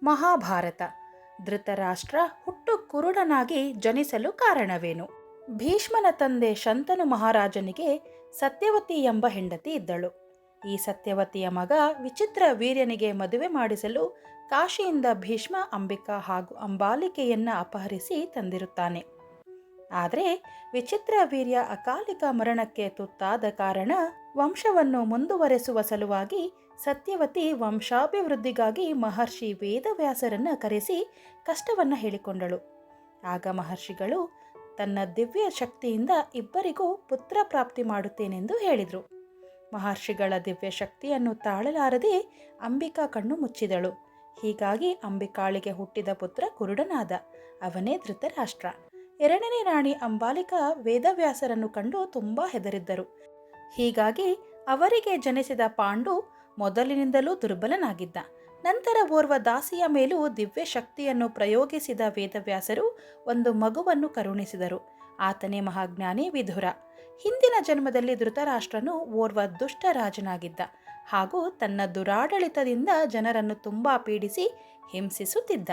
ಮಹಾಭಾರತ. ಧೃತರಾಷ್ಟ್ರ ಹುಟ್ಟು ಕುರುಡನಾಗಿ ಜನಿಸಲು ಕಾರಣವೇನು? ಭೀಷ್ಮನ ತಂದೆ ಶಂತನು ಮಹಾರಾಜನಿಗೆ ಸತ್ಯವತಿ ಎಂಬ ಹೆಂಡತಿ ಇದ್ದಳು. ಈ ಸತ್ಯವತಿಯ ಮಗ ವಿಚಿತ್ರ ವೀರ್ಯನಿಗೆ ಮದುವೆ ಮಾಡಿಸಲು ಕಾಶಿಯಿಂದ ಭೀಷ್ಮ ಅಂಬಿಕಾ ಹಾಗೂ ಅಂಬಾಲಿಕೆಯನ್ನ ಅಪಹರಿಸಿ ತಂದಿರುತ್ತಾನೆ. ಆದರೆ ವಿಚಿತ್ರ ವೀರ್ಯ ಅಕಾಲಿಕ ಮರಣಕ್ಕೆ ತುತ್ತಾದ ಕಾರಣ ವಂಶವನ್ನು ಮುಂದುವರೆಸುವ ಸಲುವಾಗಿ ಸತ್ಯವತಿ ವಂಶಾಭಿವೃದ್ಧಿಗಾಗಿ ಮಹರ್ಷಿ ವೇದವ್ಯಾಸರನ್ನು ಕರೆಸಿ ಕಷ್ಟವನ್ನು ಹೇಳಿಕೊಂಡಳು. ಆಗ ಮಹರ್ಷಿಗಳು ತನ್ನ ದಿವ್ಯ ಶಕ್ತಿಯಿಂದ ಇಬ್ಬರಿಗೂ ಪುತ್ರ ಪ್ರಾಪ್ತಿ ಮಾಡುತ್ತೇನೆಂದು ಹೇಳಿದರು. ಮಹರ್ಷಿಗಳ ದಿವ್ಯ ಶಕ್ತಿಯನ್ನು ತಾಳಲಾರದೆ ಅಂಬಿಕಾ ಕಣ್ಣು ಮುಚ್ಚಿದಳು. ಹೀಗಾಗಿ ಅಂಬಿಕಾಳಿಗೆ ಹುಟ್ಟಿದ ಪುತ್ರ ಕುರುಡನಾದ. ಅವನೇ ಧೃತರಾಷ್ಟ್ರ. ಎರಡನೇ ರಾಣಿ ಅಂಬಾಲಿಕಾ ವೇದವ್ಯಾಸರನ್ನು ಕಂಡು ತುಂಬ ಹೆದರಿದ್ದರು. ಹೀಗಾಗಿ ಅವರಿಗೆ ಜನಿಸಿದ ಪಾಂಡು ಮೊದಲಿನಿಂದಲೂ ದುರ್ಬಲನಾಗಿದ್ದ. ನಂತರ ಓರ್ವ ದಾಸಿಯ ಮೇಲೂ ದಿವ್ಯ ಶಕ್ತಿಯನ್ನು ಪ್ರಯೋಗಿಸಿದ ವೇದವ್ಯಾಸರು ಒಂದು ಮಗುವನ್ನು ಕರುಣಿಸಿದರು. ಆತನೇ ಮಹಾಜ್ಞಾನಿ ವಿದುರ. ಹಿಂದಿನ ಜನ್ಮದಲ್ಲಿ ಧೃತರಾಷ್ಟ್ರನು ಓರ್ವ ದುಷ್ಟ ರಾಜನಾಗಿದ್ದ ಹಾಗೂ ತನ್ನ ದುರಾಡಳಿತದಿಂದ ಜನರನ್ನು ತುಂಬ ಪೀಡಿಸಿ ಹಿಂಸಿಸುತ್ತಿದ್ದ.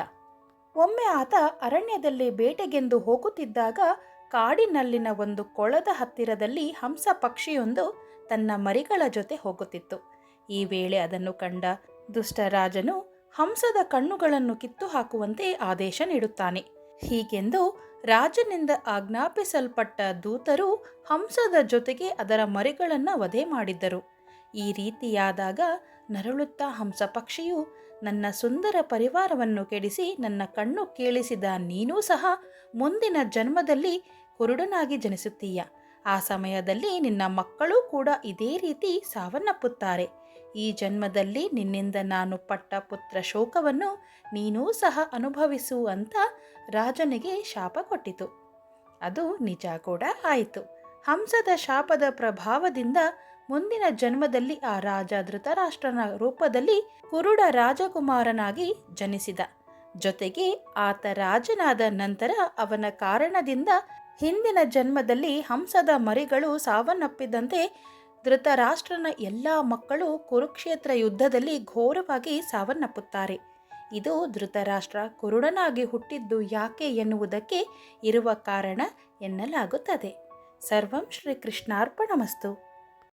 ಒಮ್ಮೆ ಆತ ಅರಣ್ಯದಲ್ಲಿ ಬೇಟೆಗೆಂದು ಹೋಗುತ್ತಿದ್ದಾಗ ಕಾಡಿನಲ್ಲಿನ ಒಂದು ಕೊಳದ ಹತ್ತಿರದಲ್ಲಿ ಹಂಸ ಪಕ್ಷಿಯೊಂದು ತನ್ನ ಮರಿಗಳ ಜೊತೆ ಹೋಗುತ್ತಿತ್ತು. ಈ ವೇಳೆ ಅದನ್ನು ಕಂಡ ದುಷ್ಟರಾಜನು ಹಂಸದ ಕಣ್ಣುಗಳನ್ನು ಕಿತ್ತು ಹಾಕುವಂತೆ ಆದೇಶ ನೀಡುತ್ತಾನೆ. ಹೀಗೆಂದು ರಾಜನಿಂದ ಆಜ್ಞಾಪಿಸಲ್ಪಟ್ಟ ದೂತರು ಹಂಸದ ಜೊತೆಗೆ ಅದರ ಮರಿಗಳನ್ನು ವಧೆ ಮಾಡಿದ್ದರು. ಈ ರೀತಿಯಾದಾಗ ನರಳುತ್ತಾ ಹಂಸ ಪಕ್ಷಿಯು, ನನ್ನ ಸುಂದರ ಪರಿವಾರವನ್ನು ಕೆಡಿಸಿ ನನ್ನ ಕಣ್ಣು ಕೇಳಿಸಿದ ನೀನೂ ಸಹ ಮುಂದಿನ ಜನ್ಮದಲ್ಲಿ ಕುರುಡನಾಗಿ ಜನಿಸುತ್ತೀಯ. ಆ ಸಮಯದಲ್ಲಿ ನಿನ್ನ ಮಕ್ಕಳೂ ಕೂಡ ಇದೇ ರೀತಿ ಸಾವನ್ನಪ್ಪುತ್ತಾರೆ. ಈ ಜನ್ಮದಲ್ಲಿ ನಿನ್ನಿಂದ ನಾನು ಪಟ್ಟ ಪುತ್ರ ಶೋಕವನ್ನು ನೀನೂ ಸಹ ಅನುಭವಿಸು ಅಂತ ರಾಜನಿಗೆ ಶಾಪ ಕೊಟ್ಟಿತು. ಅದು ನಿಜ ಕೂಡ ಆಯಿತು. ಹಂಸದ ಶಾಪದ ಪ್ರಭಾವದಿಂದ ಮುಂದಿನ ಜನ್ಮದಲ್ಲಿ ಆ ರಾಜ ಧೃತರಾಷ್ಟ್ರನ ರೂಪದಲ್ಲಿ ಕುರುಡ ರಾಜಕುಮಾರನಾಗಿ ಜನಿಸಿದ. ಜೊತೆಗೆ ಆತ ರಾಜನಾದ ನಂತರ ಅವನ ಕಾರಣದಿಂದ ಹಿಂದಿನ ಜನ್ಮದಲ್ಲಿ ಹಂಸದ ಮರಿಗಳು ಸಾವನ್ನಪ್ಪಿದಂತೆ ಧೃತರಾಷ್ಟ್ರನ ಎಲ್ಲ ಮಕ್ಕಳು ಕುರುಕ್ಷೇತ್ರ ಯುದ್ಧದಲ್ಲಿ ಘೋರವಾಗಿ ಸಾವನ್ನಪ್ಪುತ್ತಾರೆ. ಇದು ಧೃತರಾಷ್ಟ್ರ ಕುರುಡನಾಗಿ ಹುಟ್ಟಿದ್ದು ಯಾಕೆ ಎನ್ನುವುದಕ್ಕೆ ಇರುವ ಕಾರಣ ಎನ್ನಲಾಗುತ್ತದೆ. ಸರ್ವಂ ಶ್ರೀ ಕೃಷ್ಣಾರ್ಪಣಮಸ್ತು.